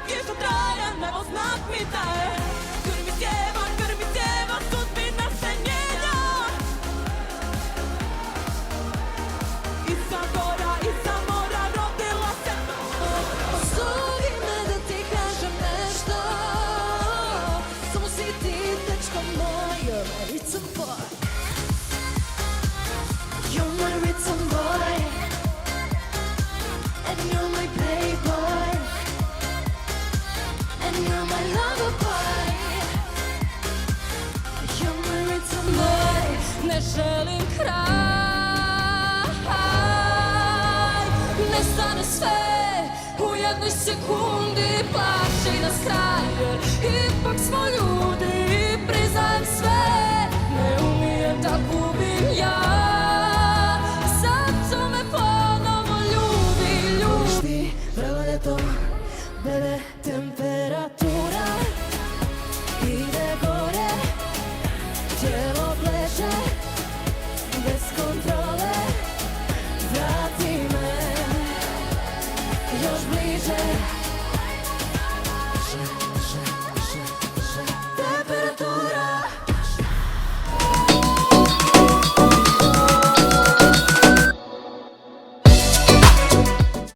kiša traje, nebo znak mi daje. Krvi sjeva, sudbina se mijenja. Iza mora, rodila se Zovi me da ti kažem nešto. Samo si ti, dečko moj, you're my rhythm boy. You're my rhythm boy. And you're my playboy. And you're my lover boy. You're my rhythm boy. ne želim kraj. Nestane sve u jednoj sekundi, plaši nas kraj, jer ipak smo ljudi. Priznajem sve, ne umijem da gubim ja, zato me ponovo ljubi. Ti, vrelo ljeto, bebe, temperatura ide gore, tijelo pleše, bez kontrole. Vrati me još bliže.